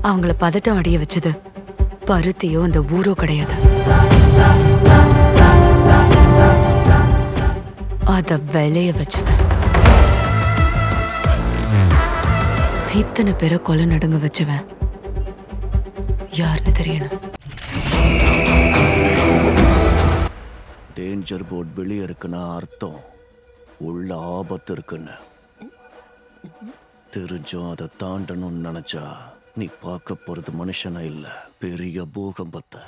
அவங்கள பதட்டம் அடைய வச்சது பருத்தியோ அந்த ஊரோ கிடையாது. அத விளைய வச்சவன். இத்தனை பேரை கொலை நடுங்க வச்சவன் யாருன்னு தெரியணும். டேஞ்சர் போர்ட் வெளியே இருக்குன்னா அர்த்தம் உள்ள ஆபத்து இருக்குன்னு. தெரிஞ்சும் அதை தாண்டணும்னு நினைச்சா நீ பார்க்க போறது மனுஷனா இல்ல, பெரிய பூகம்பத்தை.